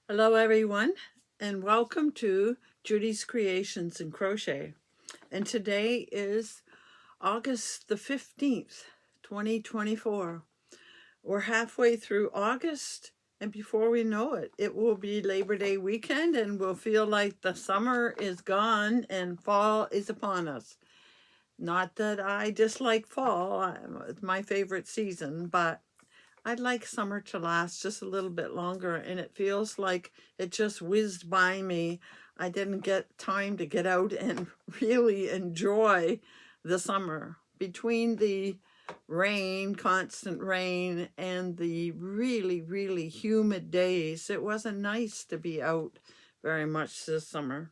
Hello everyone, and welcome to Judy's Creations in Crochet. And today is August the 15th, 2024. We're halfway through August, and before we know it, it will be Labor Day weekend and we'll feel like the summer is gone and fall is upon us. Not that I dislike fall, it's my favorite season, but I'd like summer to last just a little bit longer, and it feels like it just whizzed by me. I didn't get time to get out and really enjoy the summer. Between the rain, constant rain, and the really, really humid days, it wasn't nice to be out very much this summer.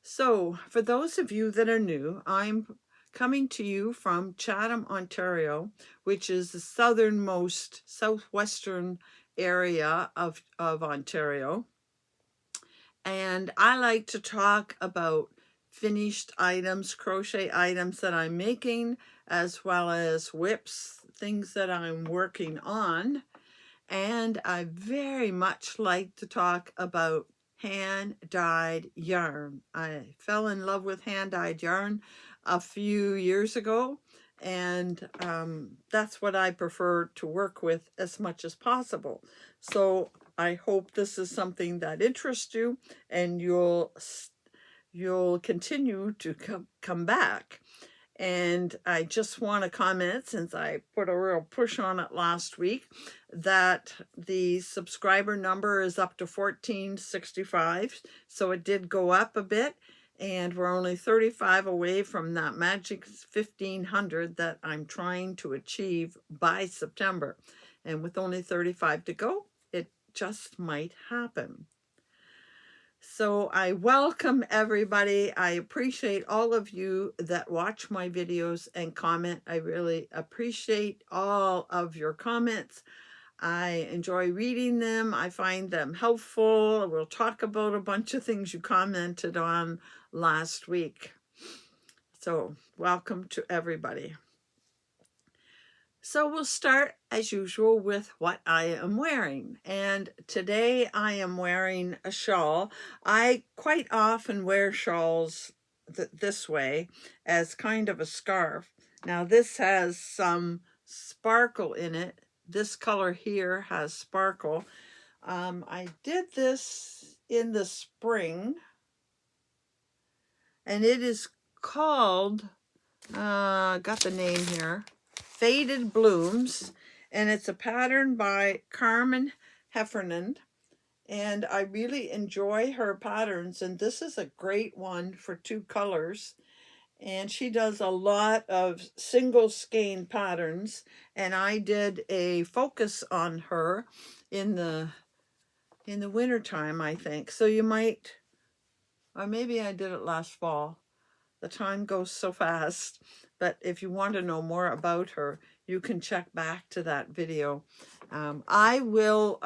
So, for those of you that are new, I'm coming to you from Chatham, Ontario, which is the southernmost, southwestern area of Ontario. And I like to talk about finished items, crochet items that I'm making, as well as whips, things that I'm working on. And I very much like to talk about hand-dyed yarn. I fell in love with hand-dyed yarn a few years ago, and that's what I prefer to work with as much as possible. So I hope this is something that interests you, and you'll continue to come back. And I just want to comment, since I put a real push on it last week, that the subscriber number is up to 1465. So it did go up a bit, and we're only 35 away from that magic 1500 that I'm trying to achieve by September. And with only 35 to go, it just might happen. So I welcome everybody. I appreciate all of you that watch my videos and comment. I really appreciate all of your comments. I enjoy reading them. I find them helpful. We'll talk about a bunch of things you commented on last week. So welcome to everybody. So we'll start as usual with what I am wearing. And today I am wearing a shawl. I quite often wear shawls this way as kind of a scarf. Now this has some sparkle in it. This color here has sparkle. I did this in the spring, and it is called, got the name here, Faded Blooms, and it's a pattern by Carmen Heffernan, and I really enjoy her patterns, and this is a great one for two colors. And she does a lot of single skein patterns, and I did a focus on her in the winter time, I think. So you might, or maybe I did it last fall. The time goes so fast. But if you want to know more about her, you can check back to that video. I will,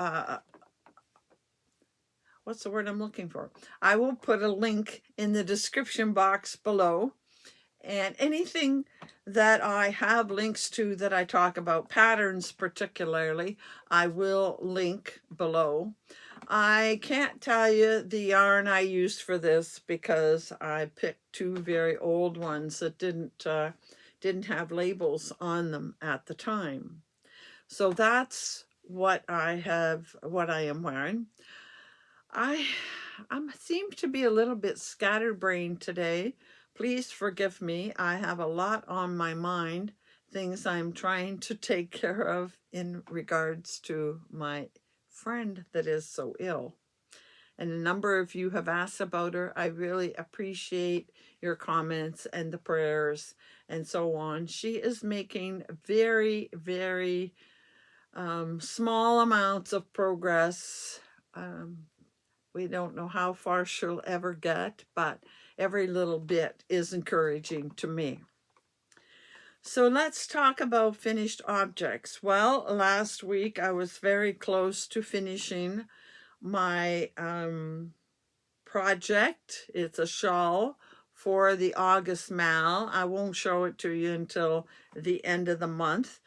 what's the word I'm looking for? I will put a link in the description box below. And anything that I have links to that I talk about, patterns particularly, I will link below. I can't tell you the yarn I used for this because I picked two very old ones that didn't have labels on them at the time. So that's what I am wearing. I seem to be a little bit scatterbrained today. Please forgive me. I have a lot on my mind, things I'm trying to take care of in regards to my friend that is so ill. And a number of you have asked about her. I really appreciate your comments and the prayers and so on. She is making very, very small amounts of progress. We don't know how far she'll ever get, but every little bit is encouraging to me. So let's talk about finished objects. Well, last week I was very close to finishing my project. It's a shawl for the August Mal. I won't show it to you until the end of the month,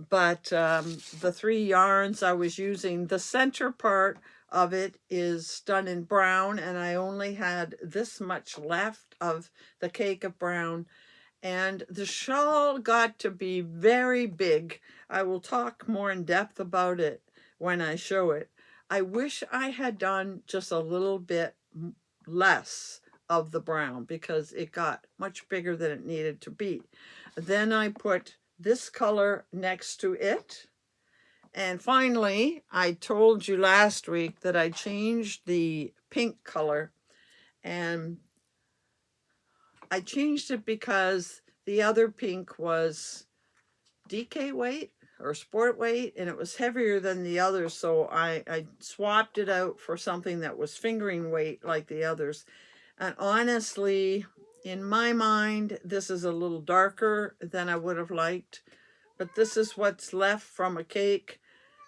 but the three yarns I was using, the center part of it is done in brown, and I only had this much left of the cake of brown. And the shawl got to be very big. I will talk more in depth about it when I show it. I wish I had done just a little bit less of the brown because it got much bigger than it needed to be. Then I put this color next to it. And finally, I told you last week that I changed the pink color, and I changed it because the other pink was DK weight or sport weight, and it was heavier than the others, so I swapped it out for something that was fingering weight like the others. And honestly, in my mind, this is a little darker than I would have liked, but this is what's left from a cake.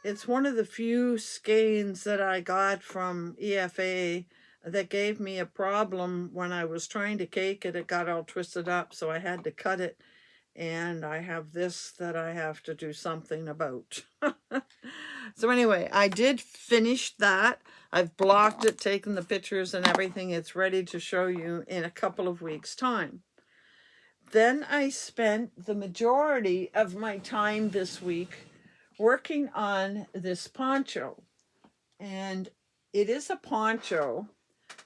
It's one of the few skeins that I got from EFA that gave me a problem when I was trying to cake it. It got all twisted up, so I had to cut it. And I have this that I have to do something about. So anyway, I did finish that. I've blocked it, taken the pictures and everything. It's ready to show you in a couple of weeks' time. Then I spent the majority of my time this week working on this poncho. And it is a poncho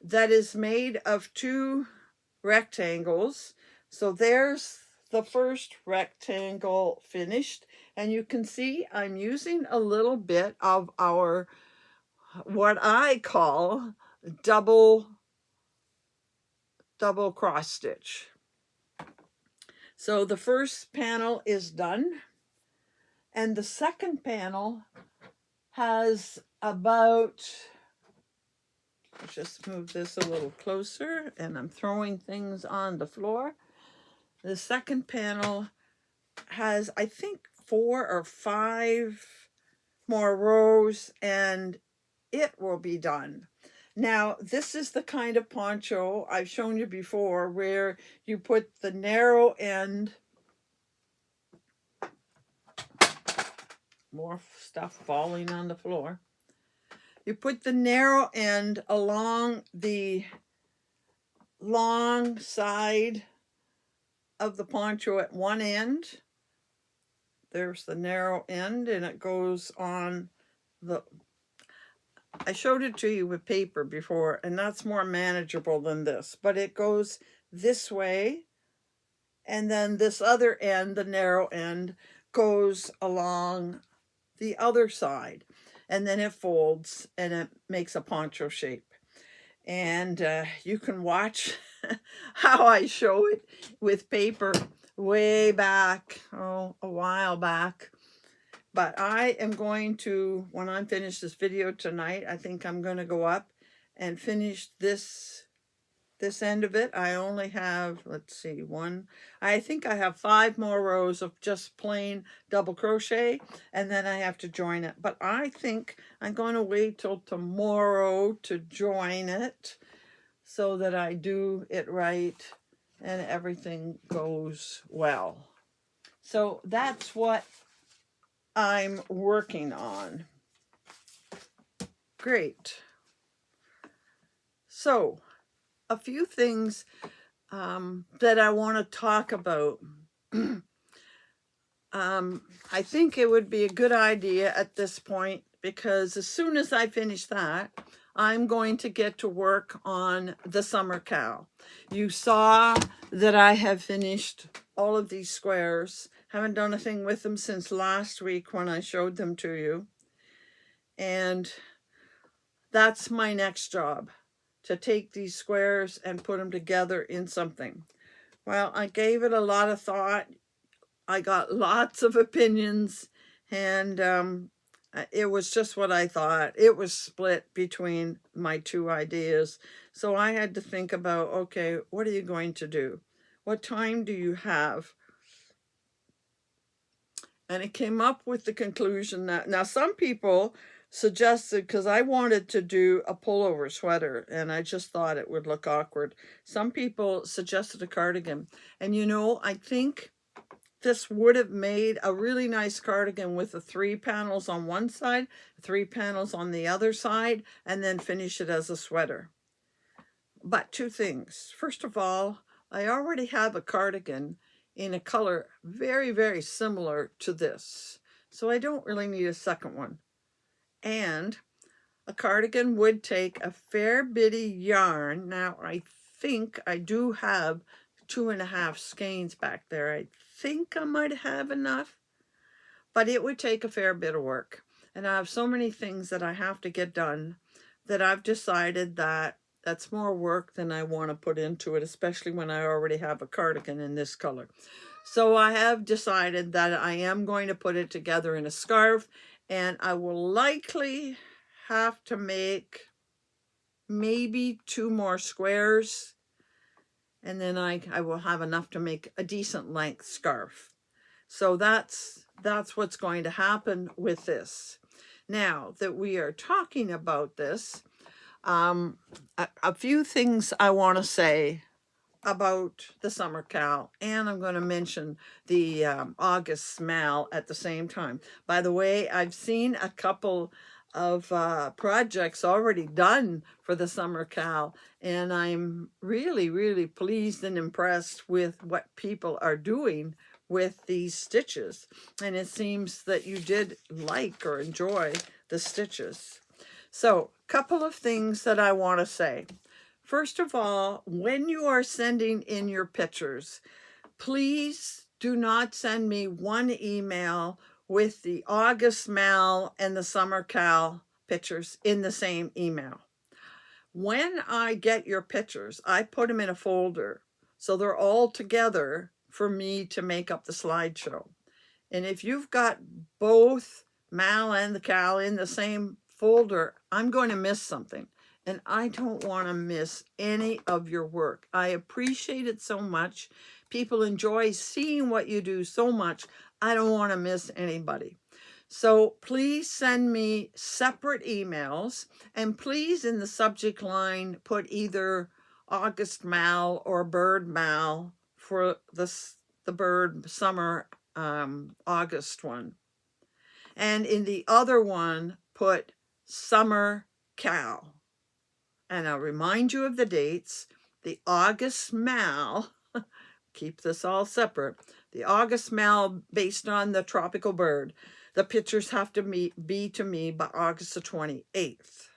that is made of 2 rectangles. So there's the first rectangle finished, and you can see I'm using a little bit of our, what I call double cross stitch. So the first panel is done, and the second panel has about, let's just move this a little closer, and I'm throwing things on the floor. The second panel has, I think, 4 or 5 more rows, and it will be done. Now, this is the kind of poncho I've shown you before where you put the narrow end, more stuff falling on the floor. You put the narrow end along the long side of the poncho at one end. There's the narrow end, and it goes on the, I showed it to you with paper before, and that's more manageable than this, but it goes this way, and then this other end, the narrow end, goes along the other side, and then it folds and it makes a poncho shape. And you can watch how I show it with paper way back, a while back. But I am going to, when I'm finished this video tonight, I think I'm going to go up and finish this end of it. I only have, let's see, I think I have 5 more rows of just plain double crochet, and then I have to join it. But I think I'm going to wait till tomorrow to join it so that I do it right and everything goes well. So that's what I'm working on. Great. So a few things that I want to talk about. I think it would be a good idea at this point, because as soon as I finish that, I'm going to get to work on the summer cow. You saw that I have finished all of these squares. Haven't done a thing with them since last week when I showed them to you. And that's my next job, to take these squares and put them together in something. Well, I gave it a lot of thought. I got lots of opinions, and it was just what I thought. It was split between my 2 ideas. So I had to think about, okay, what are you going to do? What time do you have? And it came up with the conclusion that, now some people suggested, because I wanted to do a pullover sweater and I just thought it would look awkward. Some people suggested a cardigan. And you know, I think this would have made a really nice cardigan with the 3 panels on one side, 3 panels on the other side, and then finish it as a sweater. But 2 things. First of all, I already have a cardigan in a color very, very similar to this. So I don't really need a second one. And a cardigan would take a fair bit of yarn. Now, I think I do have 2.5 skeins back there. I think I might have enough, but it would take a fair bit of work. And I have so many things that I have to get done that I've decided that that's more work than I want to put into it, especially when I already have a cardigan in this color. So I have decided that I am going to put it together in a scarf, and I will likely have to make maybe 2 more squares, and then I will have enough to make a decent length scarf. So that's what's going to happen with this. Now that we are talking about this, a few things I want to say about the summer cowl, and I'm going to mention the August smell at the same time. By the way, I've seen a couple of projects already done for the summer cowl, and I'm really, really pleased and impressed with what people are doing with these stitches. And it seems that you did like or enjoy the stitches. So, a couple of things that I want to say. First of all, when you are sending in your pictures, please do not send me one email with the August Mal and the Summer Cal pictures in the same email. When I get your pictures, I put them in a folder, so they're all together for me to make up the slideshow. And if you've got both Mal and the Cal in the same folder, I'm going to miss something. And I don't want to miss any of your work. I appreciate it so much. People enjoy seeing what you do so much. I don't want to miss anybody. So please send me separate emails, and please in the subject line put either August Mal or Bird Mal for the bird summer August one. And in the other one, put Summer Cow. And I'll remind you of the dates. The August Mal, keep this all separate, the August Mal based on the tropical bird. The pictures have to be to me by August the 28th.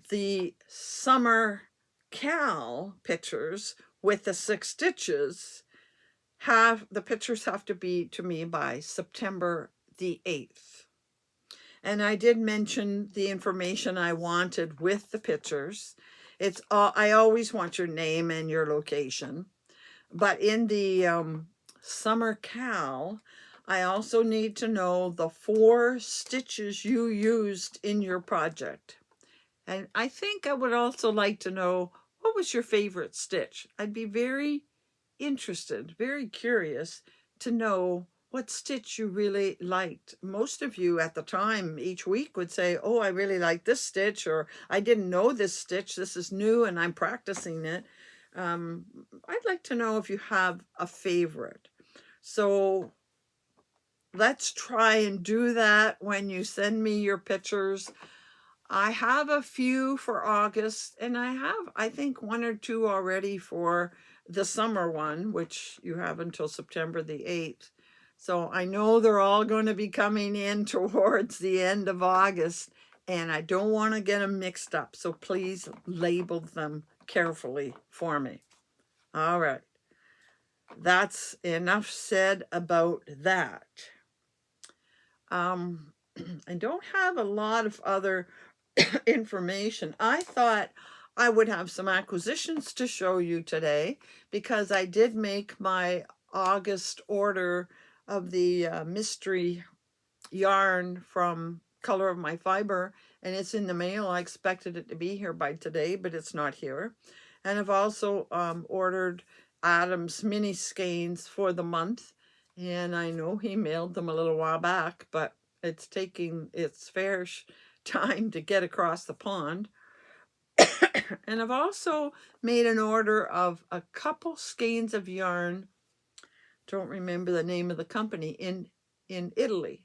The Summer Cal pictures with the 6 stitches, the pictures have to be to me by September the 8th. And I did mention the information I wanted with the pictures. It's I always want your name and your location. But in the Summer Cal, I also need to know the 4 stitches you used in your project. And I think I would also like to know, what was your favorite stitch? I'd be very interested, very curious to know what stitch you really liked. Most of you at the time each week would say, oh, I really like this stitch, or I didn't know this stitch, this is new and I'm practicing it. I'd like to know if you have a favorite. So let's try and do that when you send me your pictures. I have a few for August, and I have, I think, 1 or 2 already for the summer one, which you have until September the 8th. So I know they're all going to be coming in towards the end of August, and I don't want to get them mixed up. So please label them carefully for me. All right. That's enough said about that. I don't have a lot of other information. I thought I would have some acquisitions to show you today, because I did make my August order of the mystery yarn from Color of My Fiber, and it's in the mail. I expected it to be here by today, but it's not here. And I've also ordered Adam's mini skeins for the month, and I know he mailed them a little while back, but it's taking its fair time to get across the pond. And I've also made an order of a couple skeins of yarn don't remember the name of the company, in Italy.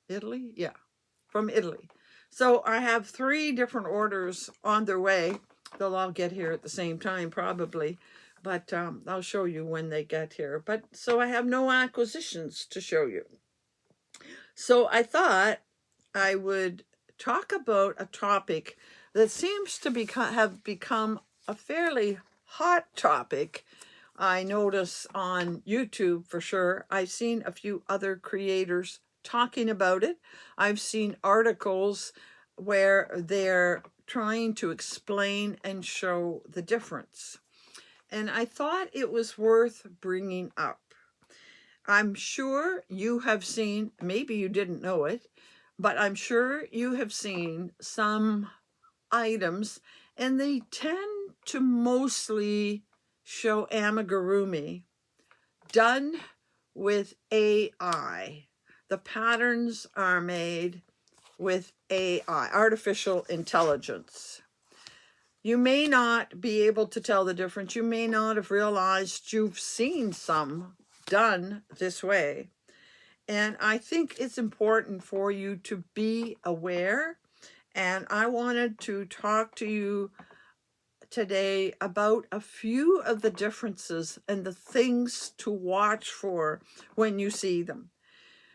Italy? Yeah, from Italy. So I have 3 different orders on their way. They'll all get here at the same time probably, but I'll show you when they get here. But so I have no acquisitions to show you. So I thought I would talk about a topic that seems to have become a fairly hot topic. I notice on YouTube for sure. I've seen a few other creators talking about it. I've seen articles where they're trying to explain and show the difference. And I thought it was worth bringing up. I'm sure you have seen, maybe you didn't know it, but I'm sure you have seen some items, and they tend to mostly show amigurumi done with AI. The patterns are made with AI, artificial intelligence. You may not be able to tell the difference. You may not have realized you've seen some done this way. And I think it's important for you to be aware. And I wanted to talk to you today about a few of the differences and the things to watch for when you see them.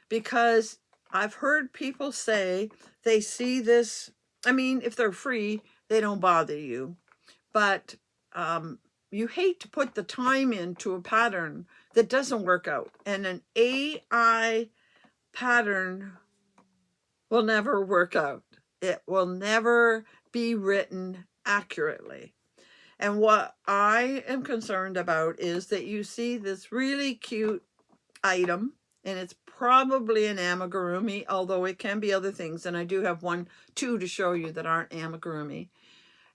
Because I've heard people say they see this, I mean, if they're free, they don't bother you. But you hate to put the time into a pattern that doesn't work out. And an AI pattern will never work out. It will never be written accurately. And what I am concerned about is that you see this really cute item, and it's probably an amigurumi, although it can be other things. And I do have 2 to show you that aren't amigurumi.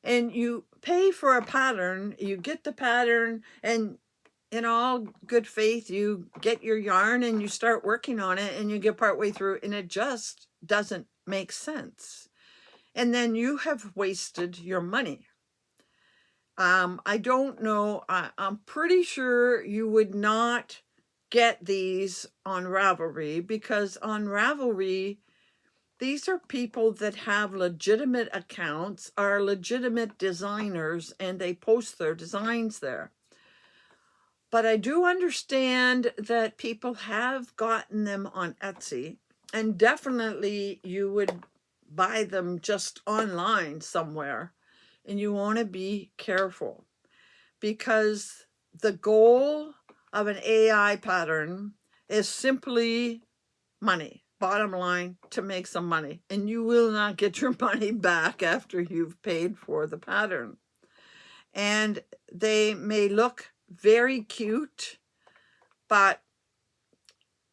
And you pay for a pattern, you get the pattern, and in all good faith, you get your yarn and you start working on it, and you get partway through and it just doesn't make sense. And then you have wasted your money. I don't know. I'm pretty sure you would not get these on Ravelry, because on Ravelry, these are people that have legitimate accounts, are legitimate designers, and they post their designs there. But I do understand that people have gotten them on Etsy, and definitely you would buy them just online somewhere. And you want to be careful, because the goal of an AI pattern is simply money. Bottom line, to make some money, and you will not get your money back after you've paid for the pattern. And they may look very cute, but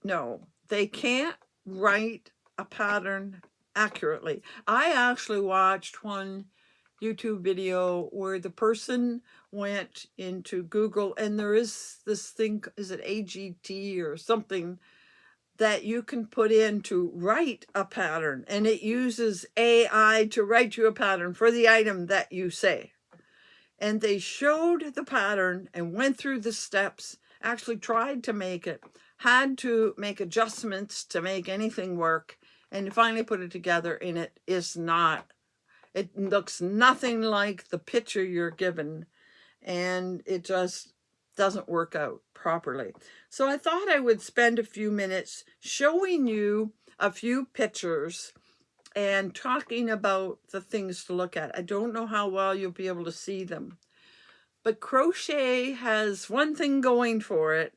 no, they can't write a pattern accurately. I actually watched one YouTube video where the person went into Google, and there is this thing, is it AGT or something, that you can put in to write a pattern, and it uses AI to write you a pattern for the item that you say. And they showed the pattern and went through the steps, actually tried to make it, had to make adjustments to make anything work, and finally put it together, and it looks nothing like the picture you're given, and it just doesn't work out properly. So I thought I would spend a few minutes showing you a few pictures and talking about the things to look at. I don't know how well you'll be able to see them, but crochet has one thing going for it,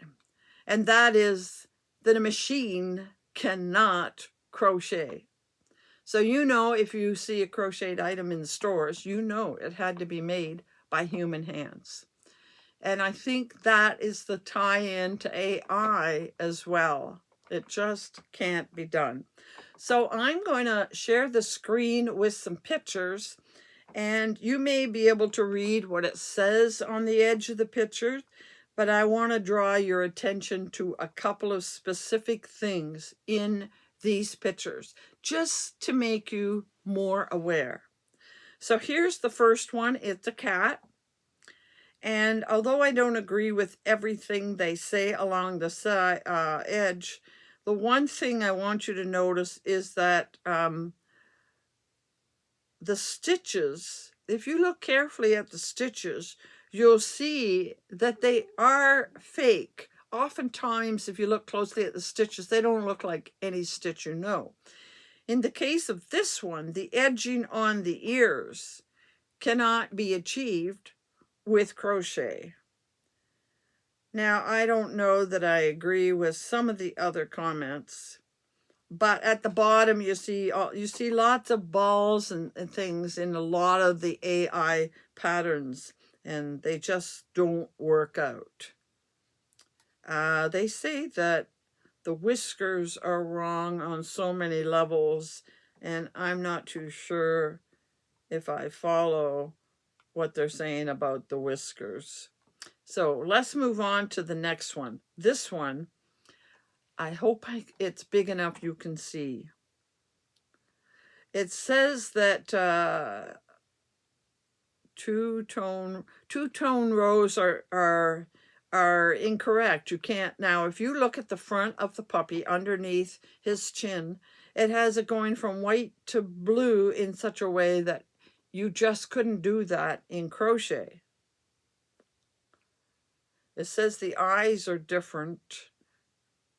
and that is that a machine cannot crochet. So if you see a crocheted item in the stores, it had to be made by human hands. And I think that is the tie-in to AI as well. It just can't be done. So I'm going to share the screen with some pictures, and you may be able to read what it says on the edge of the pictures, but I want to draw your attention to a couple of specific things in these pictures, just to make you more aware. So here's the first one. It's a cat. And although I don't agree with everything they say along the edge, the one thing I want you to notice is that the stitches, if you look carefully at the stitches, you'll see that they are fake. Oftentimes, if you look closely at the stitches, they don't look like any stitch you know. In the case of this one, the edging on the ears cannot be achieved with crochet. Now, I don't know that I agree with some of the other comments, but at the bottom you see lots of balls and things in a lot of the AI patterns, and they just don't work out. They say that the whiskers are wrong on so many levels, and I'm not too sure if I follow what they're saying about the whiskers. So let's move on to the next one. This one, I hope it's big enough you can see. It says that two-tone rows are incorrect. You can't. Now, if you look at the front of the puppy underneath his chin, it has it going from white to blue in such a way that you just couldn't do that in crochet. It says the eyes are different.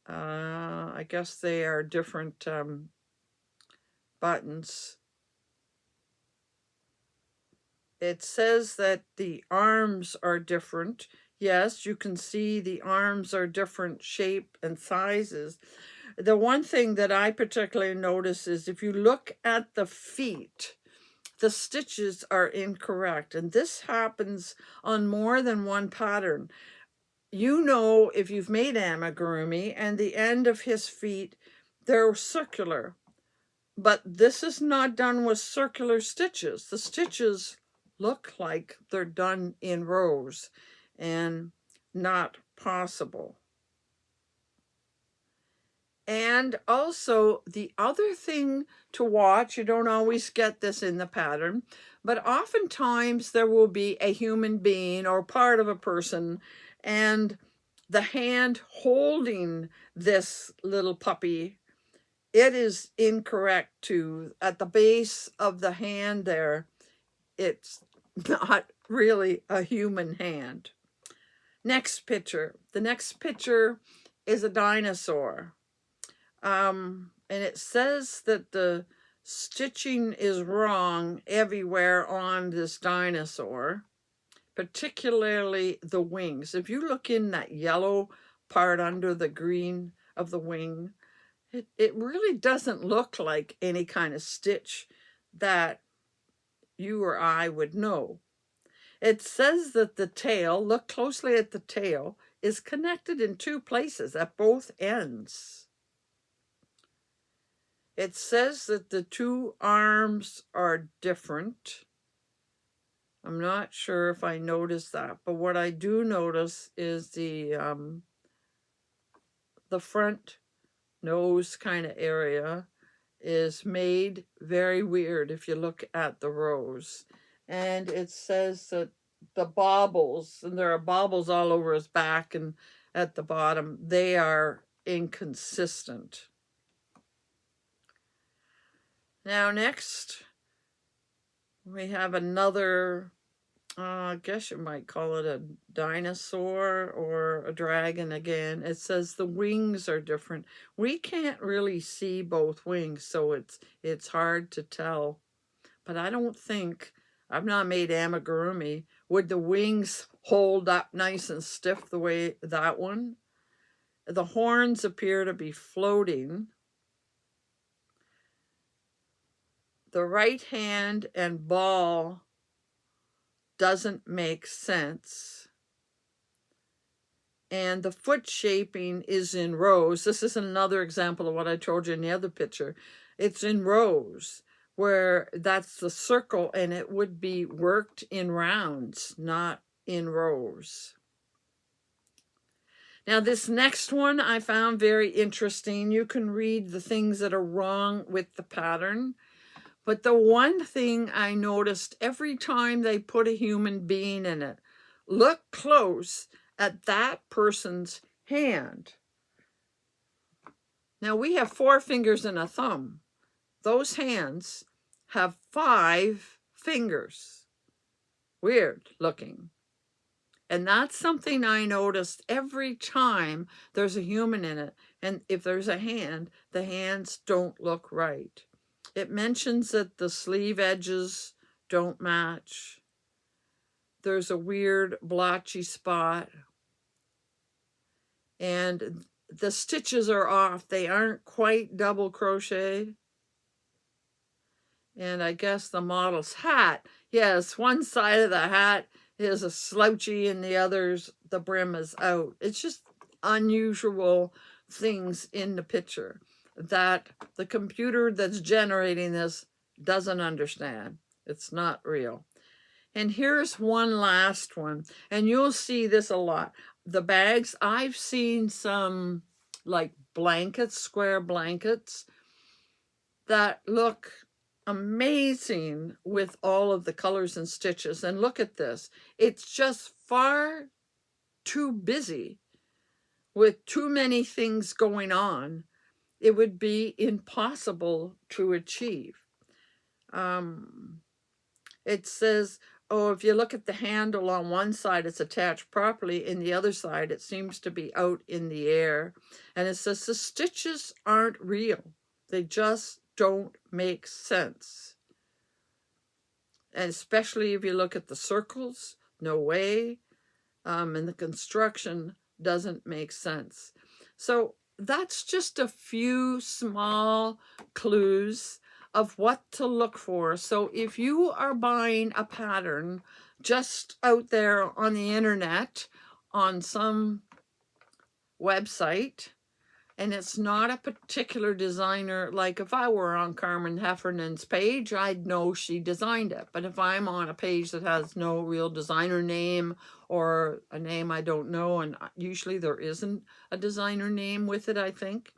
I guess they are different buttons. It says that the arms are different. Yes, you can see the arms are different shape and sizes. The one thing that I particularly notice is if you look at the feet, the stitches are incorrect. And this happens on more than one pattern. You know, if you've made amigurumi and the end of his feet, they're circular. But this is not done with circular stitches. The stitches look like they're done in rows, and not possible. And also the other thing to watch, you don't always get this in the pattern, but oftentimes there will be a human being or part of a person, and the hand holding this little puppy, it is incorrect too. At the base of the hand there, it's not really a human hand. Next picture. The next picture is a dinosaur. And it says that the stitching is wrong everywhere on this dinosaur, particularly the wings. If you look in that yellow part under the green of the wing, it really doesn't look like any kind of stitch that you or I would know. It says that the tail, look closely at the tail, is connected in two places at both ends. It says that the two arms are different. I'm not sure if I noticed that, but what I do notice is the front nose kind of area is made very weird if you look at the rows. And it says that the baubles, and there are baubles all over his back and at the bottom, they are inconsistent. Now next, we have another, I guess you might call it a dinosaur or a dragon again. It says the wings are different. We can't really see both wings, so it's hard to tell. But I don't think, I've not made amigurumi, would the wings hold up nice and stiff the way that one? The horns appear to be floating. The right hand and ball doesn't make sense. And the foot shaping is in rows. This is another example of what I told you in the other picture. It's in rows, where that's the circle, and it would be worked in rounds, not in rows. Now this next one I found very interesting. You can read the things that are wrong with the pattern. But the one thing I noticed every time they put a human being in it, look close at that person's hand. Now we have 4 fingers and a thumb. Those hands have 5 fingers. Weird looking. And that's something I noticed every time there's a human in it. And if there's a hand, the hands don't look right. It mentions that the sleeve edges don't match. There's a weird blotchy spot. And the stitches are off. They aren't quite double crochet. And I guess the model's hat, yes, one side of the hat is a slouchy and the others, the brim is out. It's just unusual things in the picture that the computer that's generating this doesn't understand. It's not real. And here's one last one, and you'll see this a lot. The bags, I've seen some like blankets, square blankets that look amazing with all of the colors and stitches. And look at this. It's just far too busy with too many things going on. It would be impossible to achieve. It says, oh, if you look at the handle on one side, it's attached properly. In the other side, it seems to be out in the air. And it says the stitches aren't real. They just don't make sense. And especially if you look at the circles, no way. And the construction doesn't make sense. So that's just a few small clues of what to look for. So if you are buying a pattern just out there on the internet, on some website, and it's not a particular designer, like if I were on Carmen Heffernan's page, I'd know she designed it. But if I'm on a page that has no real designer name or a name I don't know, and usually there isn't a designer name with it, I think,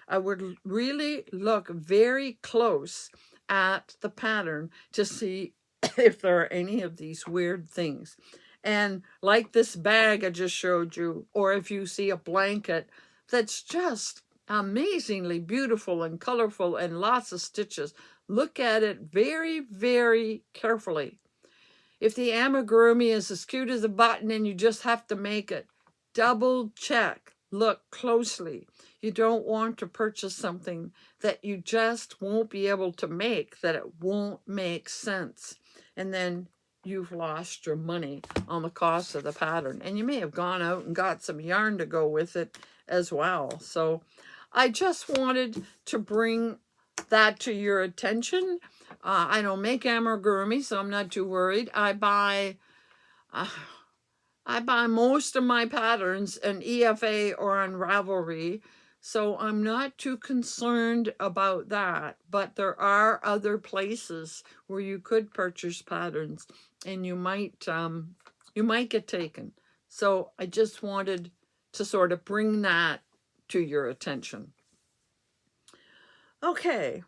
I would really look very close at the pattern to see if there are any of these weird things. And like this bag I just showed you, or if you see a blanket that's just amazingly beautiful and colorful and lots of stitches, look at it very, very carefully. If the amigurumi is as cute as a button and you just have to make it, double check, look closely. You don't want to purchase something that you just won't be able to make, that it won't make sense. And then you've lost your money on the cost of the pattern. And you may have gone out and got some yarn to go with it as well. So I just wanted to bring that to your attention. I don't make amigurumi, so I'm not too worried. I buy most of my patterns in EFA or on Ravelry, so I'm not too concerned about that. But there are other places where you could purchase patterns, and you might get taken. So I just wanted to sort of bring that to your attention. Okay,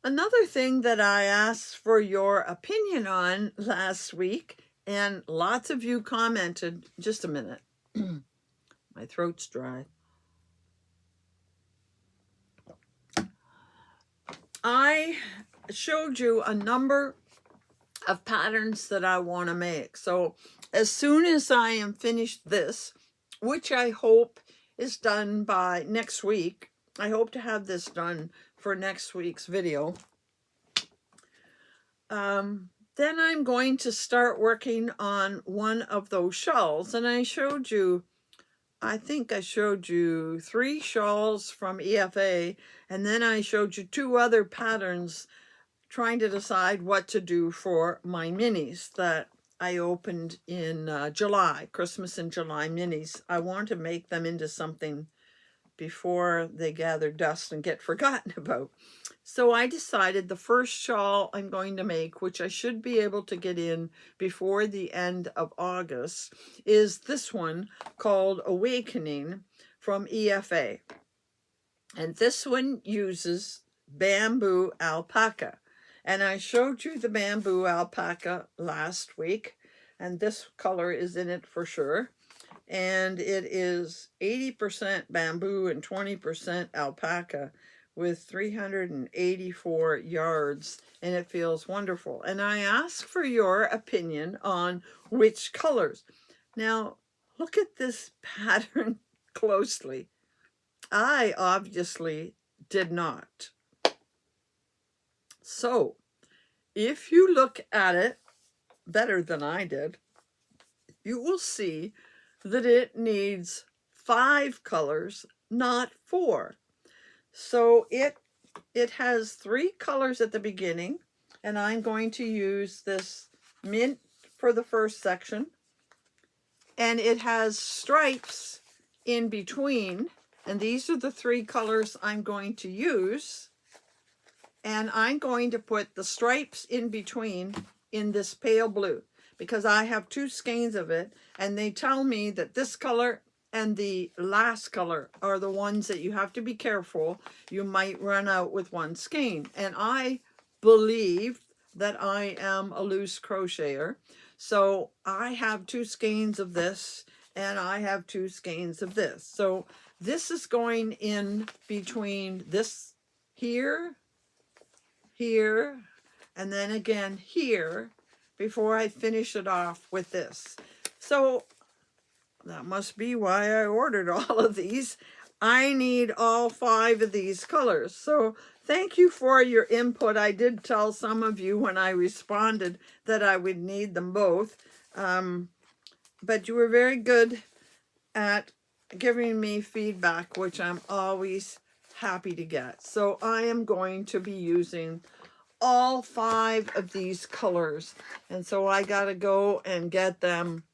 another thing that I asked for your opinion on last week, and lots of you commented, just a minute, my throat's dry. I showed you a number of patterns that I want to make. So as soon as I am finished this, which I hope is done by next week, I hope to have this done for next week's video. Then I'm going to start working on one of those shawls. And I showed you, I think I showed you 3 shawls from EFA, and then I showed you 2 other patterns trying to decide what to do for my minis that I opened in July, Christmas and July minis. I want to make them into something before they gather dust and get forgotten about. So I decided the first shawl I'm going to make, which I should be able to get in before the end of August, is this one called Awakening from EFA. And this one uses bamboo alpaca. And I showed you the bamboo alpaca last week. and this color is in it for sure. And it is 80% bamboo and 20% alpaca with 384 yards, and it feels wonderful. And I ask for your opinion on which colors. Now, look at this pattern closely. I obviously did not. So, if you look at it better than I did, you will see that it needs 5 colors, not 4. So it has 3 colors at the beginning, and I'm going to use this mint for the first section, and it has stripes in between, and these are the 3 colors I'm going to use, and I'm going to put the stripes in between in this pale blue, because I have 2 skeins of it, and they tell me that this color and the last color are the ones that you have to be careful. You might run out with 1 skein. And I believe that I am a loose crocheter. So I have 2 skeins of this, and I have 2 skeins of this. So this is going in between this here, here, and then again here, before I finish it off with this. So that must be why I ordered all of these. I need all 5 of these colors. So thank you for your input. I did tell some of you when I responded that I would need them both. But you were very good at giving me feedback, which I'm always happy to get. So I am going to be using all 5 of these colors, and so I gotta go and get them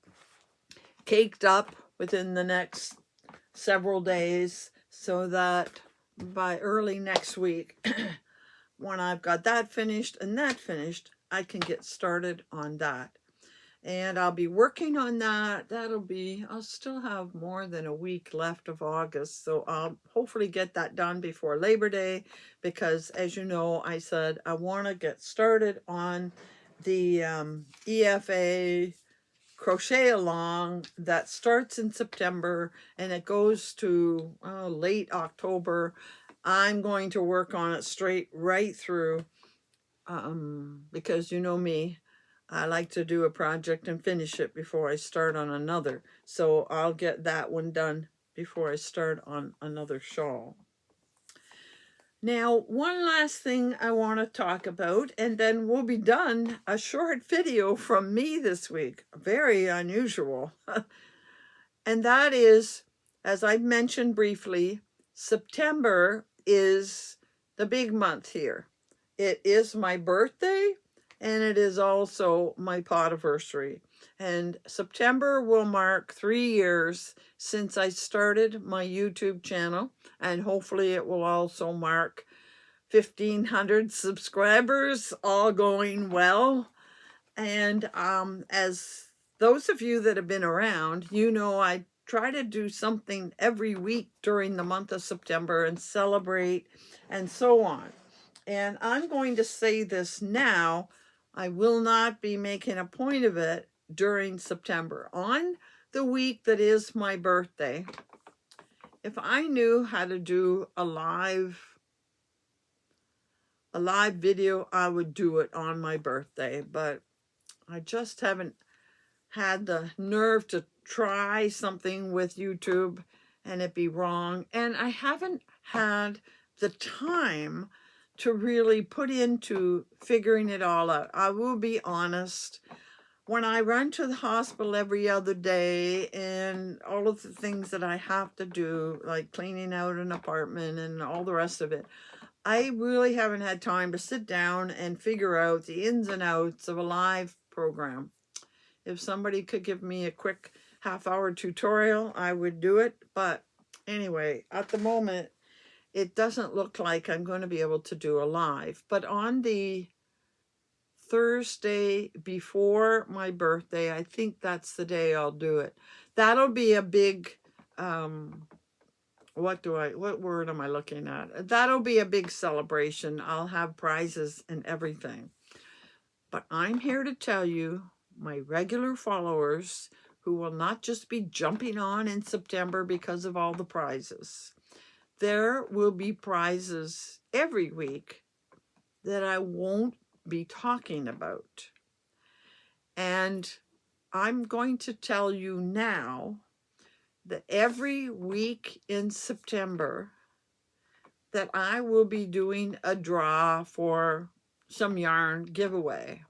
caked up within the next several days, so that by early next week when I've got that finished and that finished, I can get started on that. And I'll be working on that. I'll still have more than a week left of August, so I'll hopefully get that done before Labor Day, because as you know, I said I want to get started on the EFA crochet along that starts in September and it goes to late October. I'm going to work on it right through, because you know me, I like to do a project and finish it before I start on another. So I'll get that one done before I start on another shawl. Now, one last thing I want to talk about, and then we'll be done. A short video from me this week. Very unusual. And that is, as I mentioned briefly, September is the big month here. It is my birthday, and it is also my podiversary. And September will mark 3 years since I started my YouTube channel, and hopefully it will also mark 1,500 subscribers, all going well. And as those of you that have been around, you know I try to do something every week during the month of September and celebrate and so on. And I'm going to say this now. I will not be making a point of it during September. On the week that is my birthday, if I knew how to do a live video, I would do it on my birthday, but I just haven't had the nerve to try something with YouTube and it be wrong. And I haven't had the time to really put into figuring it all out. I will be honest, when I run to the hospital every other day and all of the things that I have to do, like cleaning out an apartment and all the rest of it, I really haven't had time to sit down and figure out the ins and outs of a live program. If somebody could give me a quick half-hour tutorial, I would do it. But anyway, at the moment, it doesn't look like I'm going to be able to do a live. But on the Thursday before my birthday, I think that's the day I'll do it. That'll be a big, what word am I looking at? That'll be a big celebration. I'll have prizes and everything. But I'm here to tell you my regular followers who will not just be jumping on in September because of all the prizes. There will be prizes every week that I won't be talking about. And I'm going to tell you now that every week in September that I will be doing a draw for some yarn giveaway.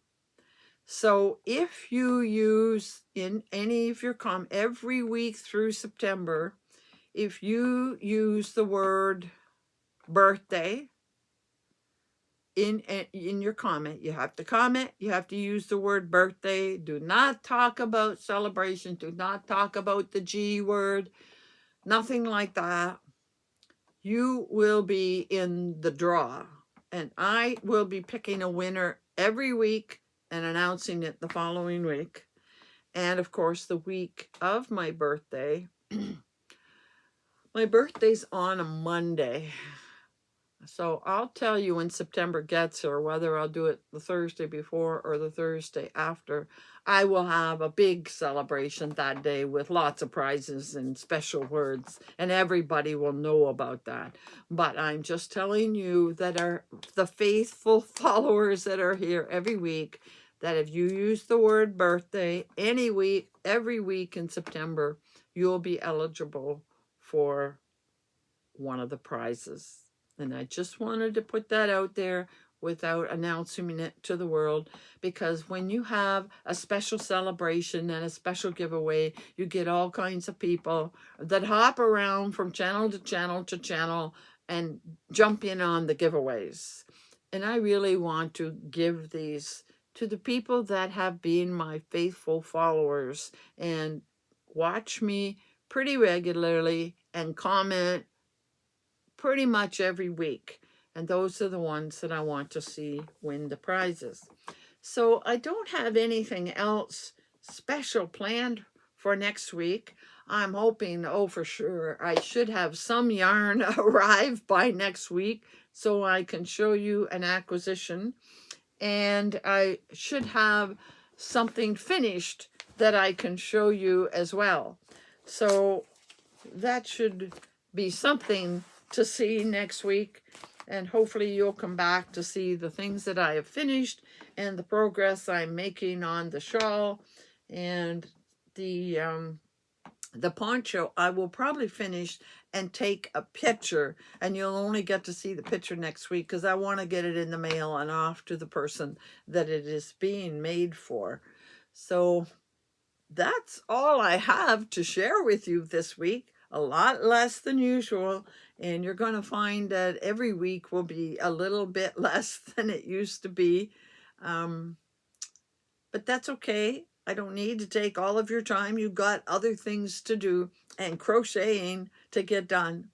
So if you use in any of your every week through September, if you use the word birthday in your comment, you have to use the word birthday. Do not talk about celebration. Do not talk about the G word. Nothing like that. You will be in the draw, and I will be picking a winner every week and announcing it the following week. And of course, the week of my birthday, my birthday's on a Monday. So I'll tell you when September gets here, whether I'll do it the Thursday before or the Thursday after. I will have a big celebration that day with lots of prizes and special words, and everybody will know about that. But I'm just telling you that are the faithful followers that are here every week, that if you use the word birthday any week, every week in September, you'll be eligible for one of the prizes. And I just wanted to put that out there without announcing it to the world, because when you have a special celebration and a special giveaway, you get all kinds of people that hop around from channel to channel to channel and jump in on the giveaways. And I really want to give these to the people that have been my faithful followers and watch me pretty regularly and comment pretty much every week. And those are the ones that I want to see win the prizes. So I don't have anything else special planned for next week. I'm hoping, for sure, I should have some yarn arrive by next week so I can show you an acquisition. And I should have something finished that I can show you as well. So that should be something to see next week, and hopefully you'll come back to see the things that I have finished and the progress I'm making on the shawl. And the poncho I will probably finish and take a picture, and you'll only get to see the picture next week because I want to get it in the mail and off to the person that it is being made for. So that's all I have to share with you this week. A lot less than usual, and you're going to find that every week will be a little bit less than it used to be. But that's okay. I don't need to take all of your time. You've got other things to do and crocheting to get done.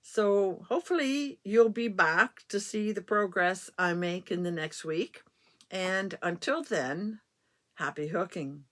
So hopefully you'll be back to see the progress I make in the next week. And until then, happy hooking.